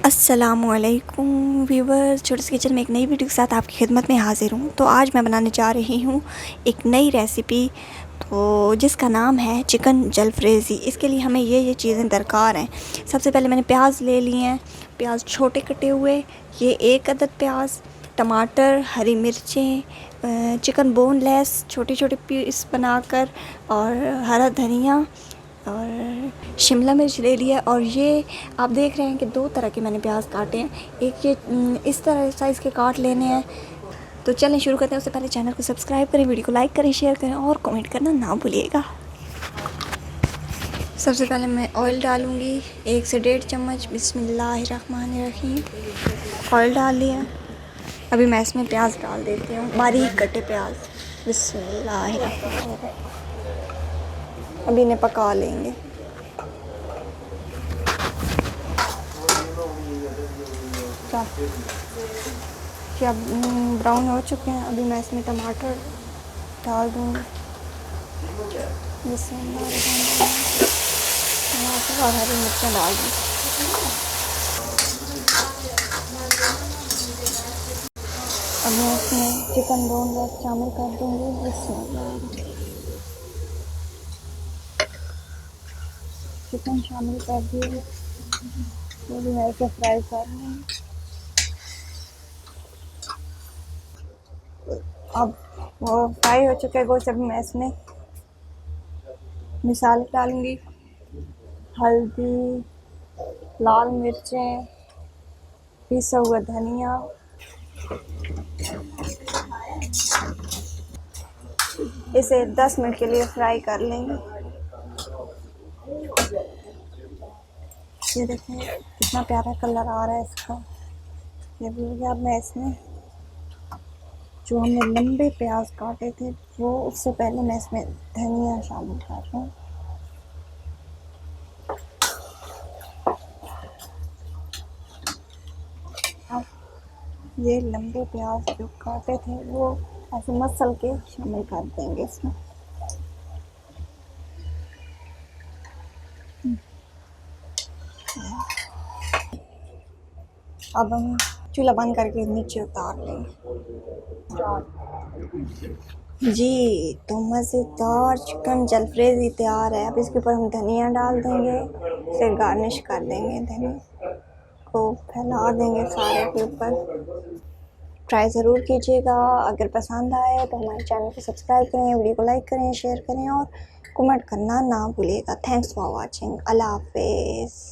अस्सलामुअलैकुम व्यूवर्स, छोटे से किचन में एक नई वीडियो के साथ आपकी खिदमत में हाजिर हूँ। तो आज मैं बनाने जा रही हूँ एक नई रेसिपी, तो जिसका नाम है चिकन जलफ्रेज़ी। इसके लिए हमें ये चीज़ें दरकार हैं। सबसे पहले मैंने प्याज ले लिए हैं, प्याज छोटे कटे हुए, ये 1 अदद प्याज, टमाटर, हरी मिर्चें, चिकन बोनलेस छोटे छोटे पीस बनाकर, और हरा धनिया और शिमला मिर्च ले लिया। और ये आप देख रहे हैं कि 2 तरह के मैंने प्याज काटे हैं। एक ये इस तरह साइज़ के काट लेने हैं। तो चलें शुरू करते हैं। उससे पहले चैनल को सब्सक्राइब करें, वीडियो को लाइक करें, शेयर करें और कमेंट करना ना भूलिएगा। सबसे पहले मैं ऑयल डालूँगी 1 से 1.5 चम्मच। बिस्मिल्लाहिर्रहमानिर्रहीम। ऑयल डाल लिया। अभी मैं इसमें प्याज डाल देती हूँ, बारीक कटे प्याज। बिस्मिल्लाहिर्रहमानिर्रहीम। अभी इन्हें पका लेंगे। क्या ब्राउन हो चुके हैं। अभी मैं इसमें टमाटर डाल दूँगी। टमाटर और हरी मिर्चें डाल दूँ। अब मैं इसमें चिकन बोनलेस शामिल कर दूँगी। चिकन शामिल कर दिए, वो भी मैं इसे फ्राई कर लूँगी। अब वो फ्राई हो चुका है गोश्त। अभी मैं इसमें मसाले डालूँगी, हल्दी, लाल मिर्चें, पिसा हुआ धनिया, इसे 10 मिनट के लिए फ्राई कर लेंगे। ये देखें कितना प्यारा कलर आ रहा है इसका। ये भी अब मैं इसमें जो हमने लंबे प्याज काटे थे, वो उससे पहले मैं इसमें धनिया शामिल कर रहा हूँ। अब ये लंबे प्याज जो काटे थे वो ऐसे मसल के शामिल कर देंगे इसमें। अब हम चूल्हा बंद करके नीचे उतार लेंगे। जी, तो मज़ेदार चिकन जलफ्रेज़ी तैयार है। अब इसके ऊपर हम धनिया डाल देंगे, फिर गार्निश कर देंगे। धनिया को फैला देंगे सारे के ऊपर। ट्राई ज़रूर कीजिएगा। अगर पसंद आए तो हमारे चैनल को सब्सक्राइब करें, वीडियो को लाइक करें, शेयर करें और कमेंट करना ना भूलिएगा। Thanks for watching. अल्लाह हाफ़िज़।